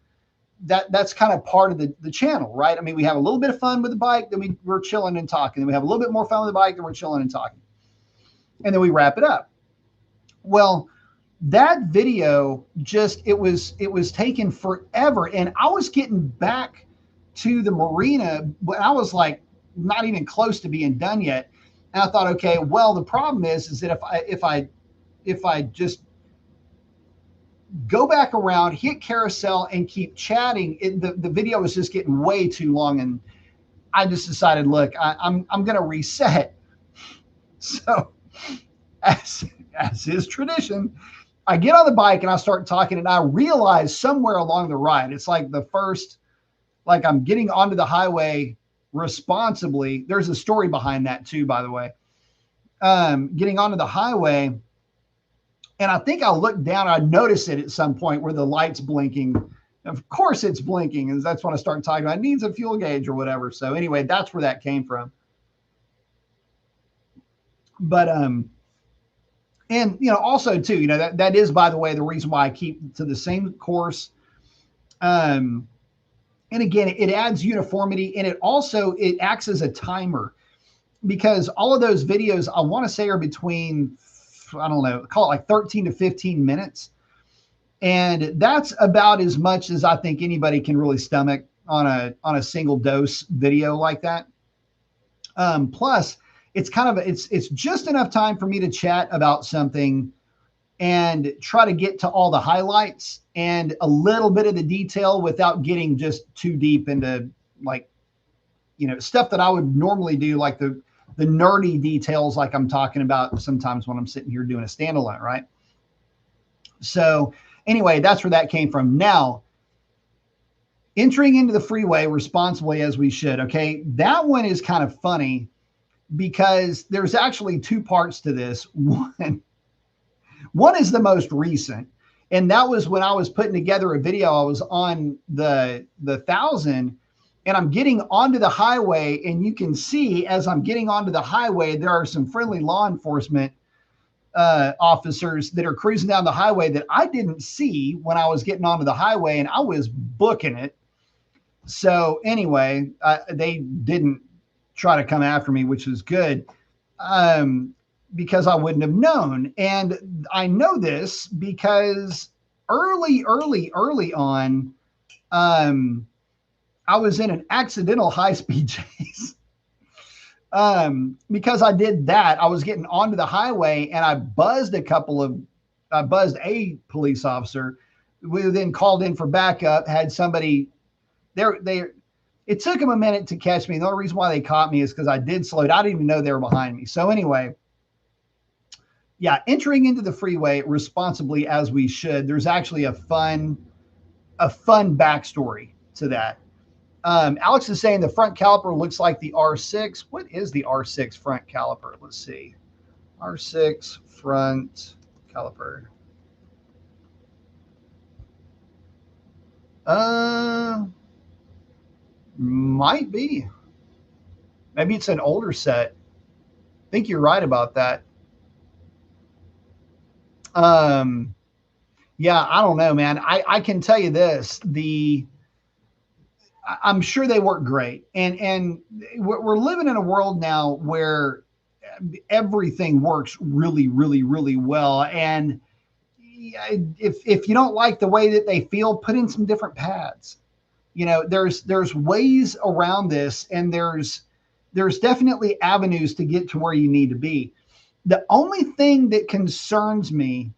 that's kind of part of the channel, right? I mean, we have a little bit of fun with the bike, then we're chilling and talking. Then we have a little bit more fun with the bike, then we're chilling and talking. And then we wrap it up. Well, that video it was taking forever. And I was getting back to the marina, but I was like not even close to being done yet. And I thought, okay, well, the problem is that if I just go back around, hit carousel, and keep chatting, the video was just getting way too long. And I just decided, look, I'm going to reset. So as is tradition, I get on the bike and I start talking, and I realize somewhere along the ride, it's like like I'm getting onto the highway responsibly. There's a story behind that too, by the way. Getting onto the highway, and I think I looked down and I noticed it at some point where the light's blinking. Of course it's blinking, and that's when I start talking about it needs a fuel gauge or whatever. So anyway, that's where that came from. But and you know, also too, you know, that is, by the way, the reason why I keep to the same course. And again, it adds uniformity, and it acts as a timer, because all of those videos I want to say are between, I don't know, call it like 13 to 15 minutes. And that's about as much as I think anybody can really stomach on a single dose video like that. Plus, it's kind of it's just enough time for me to chat about something and try to get to all the highlights and a little bit of the detail without getting just too deep into, like, you know, stuff that I would normally do, like the nerdy details, like I'm talking about sometimes when I'm sitting here doing a standalone, right? So anyway, that's where that came from. Now, entering into the freeway responsibly as we should. Okay. That one is kind of funny because there's actually two parts to this. One is the most recent, and that was when I was putting together a video. I was on the 1000, and I'm getting onto the highway, and you can see as I'm getting onto the highway, there are some friendly law enforcement officers that are cruising down the highway that I didn't see when I was getting onto the highway, and I was booking it. So anyway, they didn't try to come after me, which is good, because I wouldn't have known. And I know this because early on, I was in an accidental high-speed chase. Because I did that, I was getting onto the highway, and I buzzed a police officer. We then called in for backup, had somebody there. It took them a minute to catch me. The only reason why they caught me is because I did slow it. I didn't even know they were behind me. So anyway, yeah, entering into the freeway responsibly as we should. There's actually a fun backstory to that. Alex is saying the front caliper looks like the R6. What is the R6 front caliper? Let's see. R6 front caliper. Might be. Maybe it's an older set. I think you're right about that. Yeah, I don't know, man. I can tell you this: I'm sure they work great, and we're living in a world now where everything works really, really, really well. And if you don't like the way that they feel, put in some different pads. You know, there's ways around this, and there's definitely avenues to get to where you need to be. The only thing that concerns me,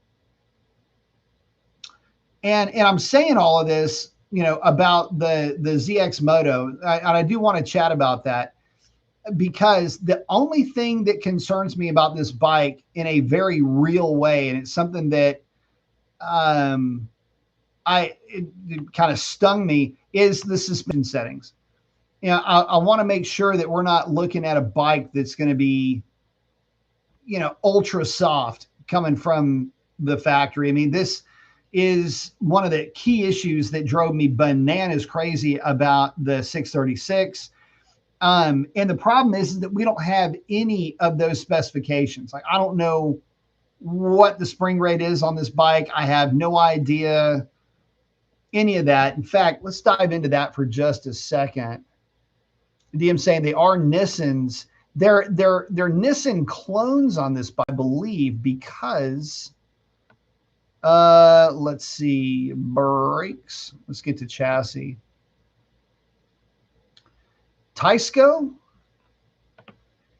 and I'm saying all of this, you know, about the ZX Moto, and I do want to chat about that, because the only thing that concerns me about this bike in a very real way, and it's something that um, it kind of stung me, is the suspension settings. You know, I want to make sure that we're not looking at a bike that's going to be, you know, ultra soft coming from the factory. I mean, this is one of the key issues that drove me bananas crazy about the 636. And the problem is that we don't have any of those specifications. Like, I don't know what the spring rate is on this bike. I have no idea any of that. In fact, let's dive into that for just a second. DM saying they are Nissans. They're Nissan clones on this, I believe, because let's see, brakes. Let's get to chassis. Tysco.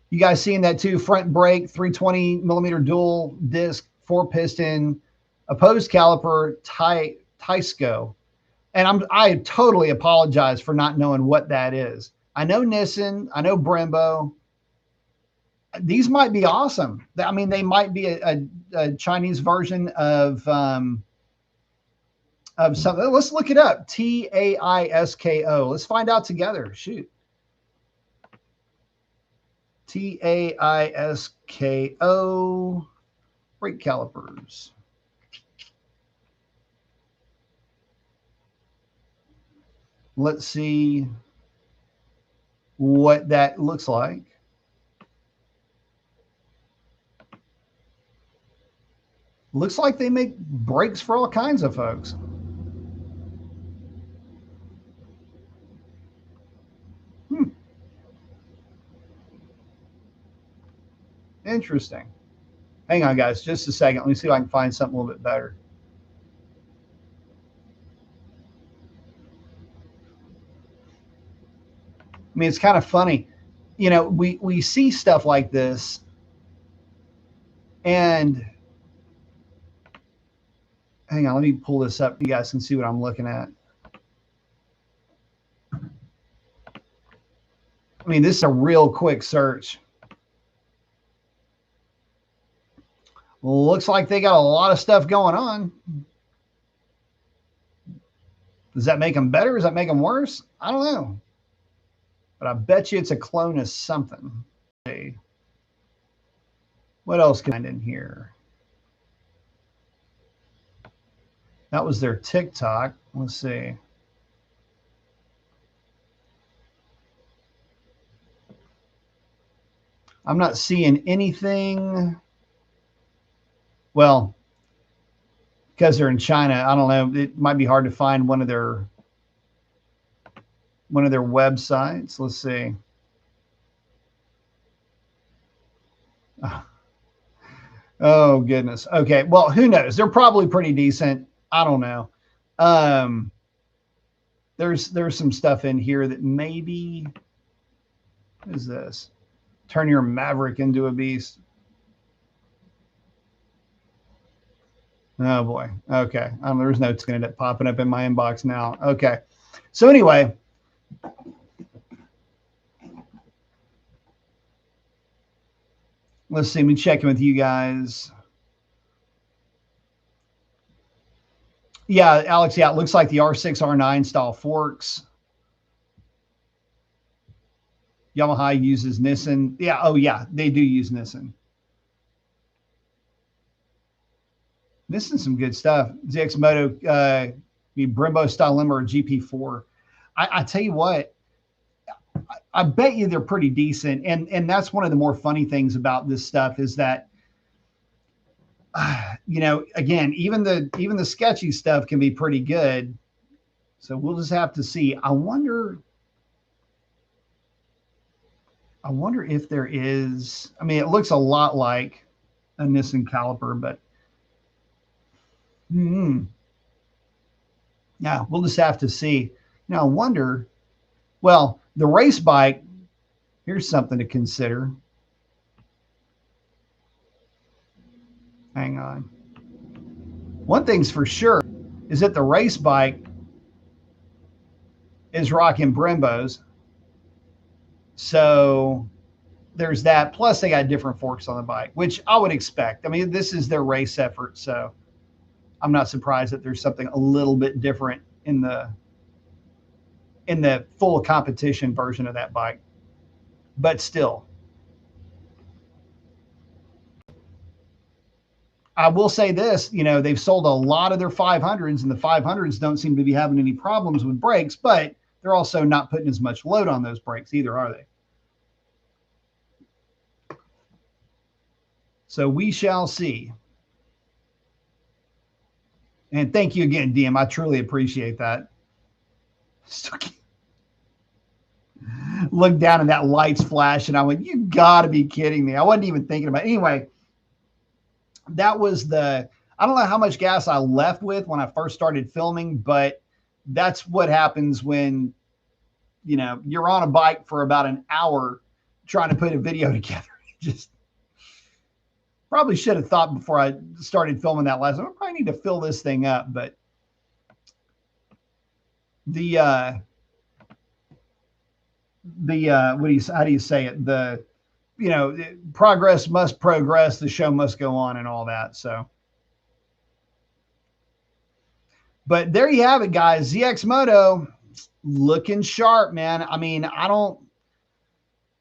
You guys seeing that too? Front brake, 320 millimeter dual disc, 4-piston, opposed caliper, Tysco. And I totally apologize for not knowing what that is. I know Nissan, I know Brembo. These might be awesome. I mean, they might be a Chinese version of something. Let's look it up. Taisko. Let's find out together. Shoot. Taisko brake calipers. Let's see what that looks like. Looks like they make brakes for all kinds of folks. Interesting. Hang on, guys, just a second. Let me see if I can find something a little bit better. I mean, it's kind of funny. You know, we see stuff like this, and hang on, let me pull this up. You guys can see what I'm looking at. I mean, this is a real quick search. Looks like they got a lot of stuff going on. Does that make them better? Does that make them worse? I don't know. But I bet you it's a clone of something. Okay. What else can I find in here? That was their TikTok. Let's see. I'm not seeing anything. Well, because they're in China, I don't know. It might be hard to find one of their websites. Let's see. Oh goodness. Okay. Well, who knows? They're probably pretty decent. I don't know. There's some stuff in here that maybe, what is this? Turn your Maverick into a beast. Oh boy. Okay. There's notes going to end up popping up in my inbox now. Okay. So anyway, let's see. Let me check in with you guys. Yeah, Alex. Yeah, it looks like the R6, R9 style forks. Yamaha uses Nissan. Yeah. Oh yeah, they do use Nissan. Missing some good stuff. ZX Moto, Brembo style limber, GP4. I tell you what, I bet you they're pretty decent. And that's one of the more funny things about this stuff is that, you know, again, even the sketchy stuff can be pretty good. So we'll just have to see. I wonder if there is, I mean, it looks a lot like a Nissan caliper, but yeah, we'll just have to see. Now, I wonder, well, the race bike, here's something to consider. Hang on. One thing's for sure is that the race bike is rocking Brembos. So there's that. Plus, they got different forks on the bike, which I would expect. I mean, this is their race effort. So I'm not surprised that there's something a little bit different in the full competition version of that bike. But still, I will say this, you know, they've sold a lot of their 500s, and the 500s don't seem to be having any problems with brakes, but they're also not putting as much load on those brakes either, are they? So we shall see. And thank you again, DM. I truly appreciate that. Looked down and that light's flash, and I went, you got to be kidding me. I wasn't even thinking about it. Anyway, that was I don't know how much gas I left with when I first started filming, but that's what happens when, you know, you're on a bike for about an hour trying to put a video together. Just probably should have thought before I started filming that last one. I probably need to fill this thing up, but how do you say it? You know, progress must progress, the show must go on, and all that. So, but there you have it, guys. ZX Moto looking sharp, man. I mean, I don't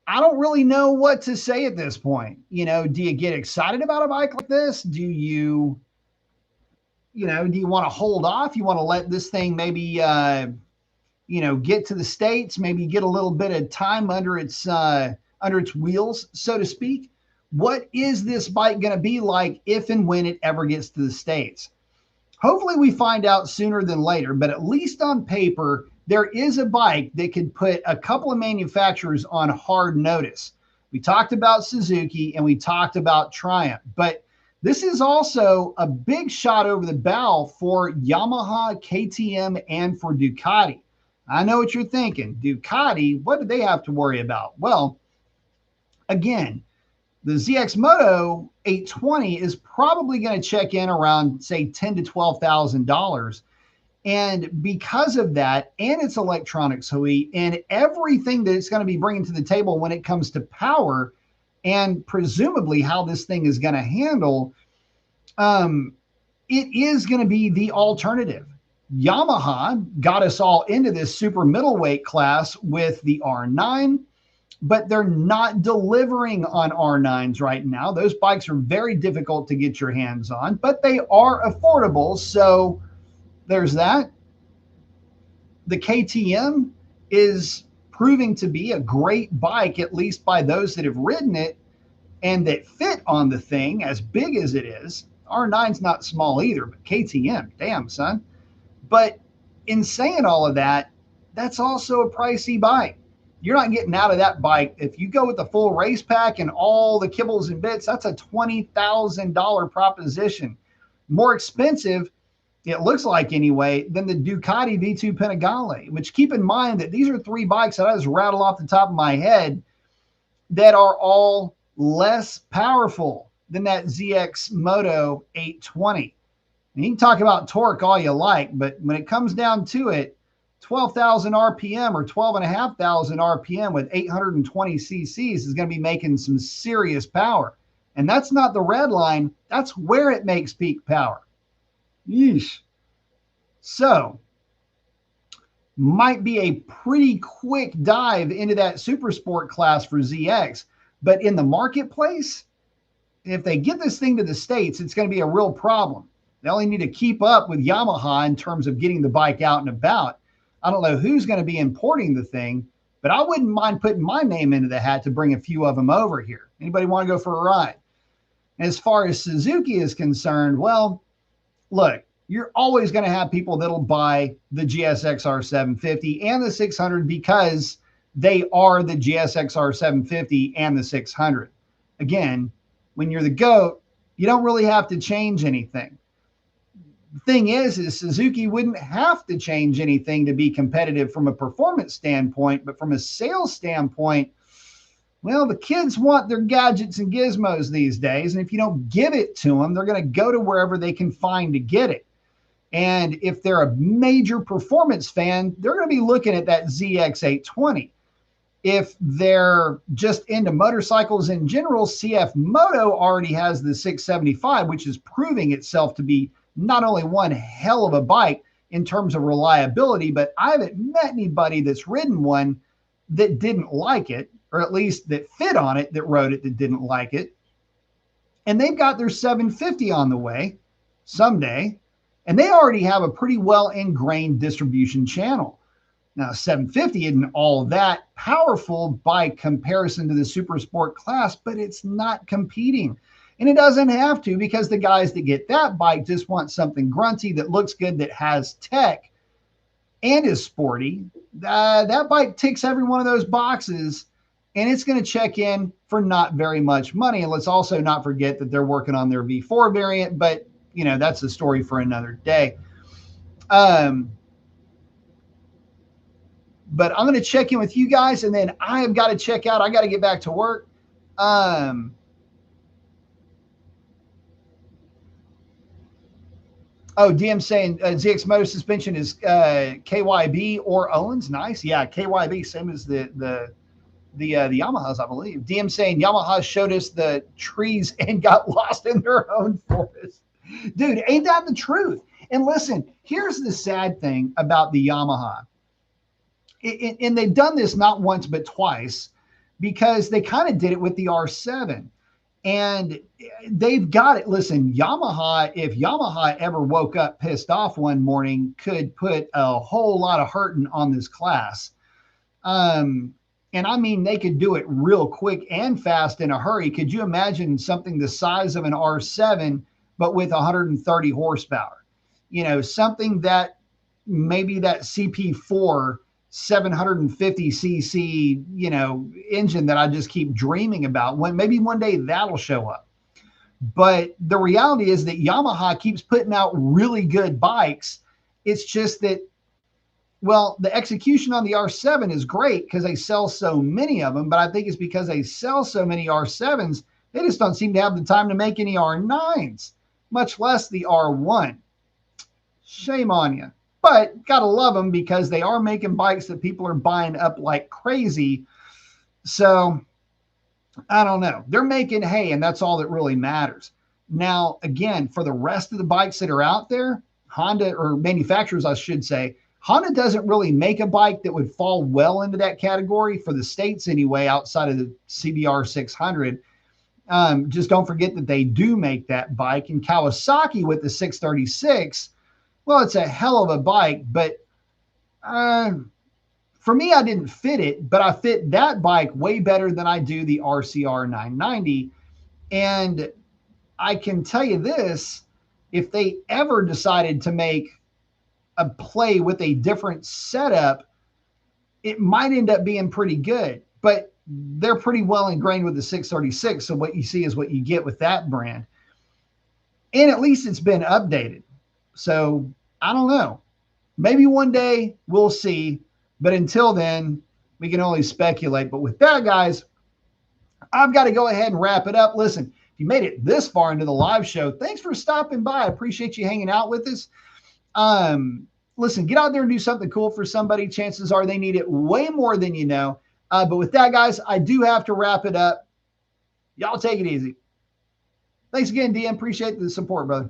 really know what to say at this point. You know, do you get excited about a bike like this? Do you want to hold off? You want to let this thing maybe, you know, get to the States, maybe get a little bit of time under its wheels, so to speak. What is this bike going to be like if and when it ever gets to the States? Hopefully we find out sooner than later, but at least on paper, there is a bike that could put a couple of manufacturers on hard notice. We talked about Suzuki and we talked about Triumph, but this is also a big shot over the bow for Yamaha, KTM, and for Ducati. I know what you're thinking. Ducati, what do they have to worry about? Well, again, the ZX Moto 820 is probably going to check in around, say, $10,000 to $12,000. And because of that, and its electronics hui, and everything that it's going to be bringing to the table when it comes to power, and presumably how this thing is going to handle, it is going to be the alternative. Yamaha got us all into this super middleweight class with the R9, but they're not delivering on R9s right now. Those bikes are very difficult to get your hands on, but they are affordable. So there's that. The KTM is proving to be a great bike, at least by those that have ridden it and that fit on the thing, as big as it is. R9's not small either, but KTM, damn, son. But in saying all of that, that's also a pricey bike. You're not getting out of that bike. If you go with the full race pack and all the kibbles and bits, that's a $20,000 proposition. More expensive, it looks like anyway, than the Ducati V2 Panigale, which keep in mind that these are three bikes that I just rattle off the top of my head that are all less powerful than that ZX Moto 820. And you can talk about torque all you like, but when it comes down to it, 12,000 RPM or 12,500 RPM with 820 cc's is going to be making some serious power. And that's not the red line. That's where it makes peak power. Yeesh. So, might be a pretty quick dive into that super sport class for ZX. But in the marketplace, if they get this thing to the States, it's going to be a real problem. They only need to keep up with Yamaha in terms of getting the bike out and about. I don't know who's going to be importing the thing, but I wouldn't mind putting my name into the hat to bring a few of them over here. Anybody want to go for a ride? As far as Suzuki is concerned, well, look, you're always going to have people that'll buy the GSX-R 750 and the 600 because they are the GSX-R 750 and the 600. Again, when you're the GOAT, you don't really have to change anything. The thing is Suzuki wouldn't have to change anything to be competitive from a performance standpoint, but from a sales standpoint, well, the kids want their gadgets and gizmos these days. And if you don't give it to them, they're going to go to wherever they can find to get it. And if they're a major performance fan, they're going to be looking at that ZX 820. If they're just into motorcycles in general, CF Moto already has the 675, which is proving itself to be not only one hell of a bike in terms of reliability, but I haven't met anybody that's ridden one that didn't like it, or at least that fit on it, that rode it, that didn't like it. And they've got their 750 on the way someday, and they already have a pretty well ingrained distribution channel. Now, 750 isn't all that powerful by comparison to the super sport class, but it's not competing. And it doesn't have to, because the guys that get that bike just want something grunty that looks good, that has tech and is sporty. That bike ticks every one of those boxes, and it's going to check in for not very much money. And let's also not forget that they're working on their V4 variant, but you know, that's a story for another day. But I'm going to check in with you guys, and then I have got to check out. I got to get back to work. Oh, DM saying ZX Moto suspension is KYB or Owens. Nice. Yeah, KYB, same as the Yamahas, I believe. DM saying Yamaha showed us the trees and got lost in their own forest. Dude, ain't that the truth? And listen, here's the sad thing about the Yamaha. And they've done this not once but twice, because they kind of did it with the R7. And they've got it. Listen, Yamaha, if Yamaha ever woke up pissed off one morning, could put a whole lot of hurting on this class. And I mean, they could do it real quick and fast in a hurry. Could you imagine something the size of an R7, but with 130 horsepower? You know, something that maybe that CP4 750cc, you know, engine that I just keep dreaming about. Maybe one day that'll show up. But the reality is that Yamaha keeps putting out really good bikes. It's just that, well, the execution on the R7 is great because they sell so many of them, but I think it's because they sell so many R7s, they just don't seem to have the time to make any R9s, much less the R1. Shame on you. But gotta love them, because they are making bikes that people are buying up like crazy. So I don't know. They're making hay, and that's all that really matters. Now, again, for the rest of the bikes that are out there, Honda, or manufacturers, I should say, Honda doesn't really make a bike that would fall well into that category for the States anyway, outside of the CBR 600. Just don't forget that they do make that bike. And Kawasaki with the 636, well, it's a hell of a bike, but for me, I didn't fit it, but I fit that bike way better than I do the RCR 990. And I can tell you this, if they ever decided to make a play with a different setup, it might end up being pretty good, but they're pretty well ingrained with the 636. So what you see is what you get with that brand. And at least it's been updated. So I don't know. Maybe one day we'll see. But until then, we can only speculate. But with that, guys, I've got to go ahead and wrap it up. Listen, if you made it this far into the live show, thanks for stopping by. I appreciate you hanging out with us. Listen, get out there and do something cool for somebody. Chances are they need it way more than you know. But with that, guys, I do have to wrap it up. Y'all take it easy. Thanks again, DM. Appreciate the support, brother.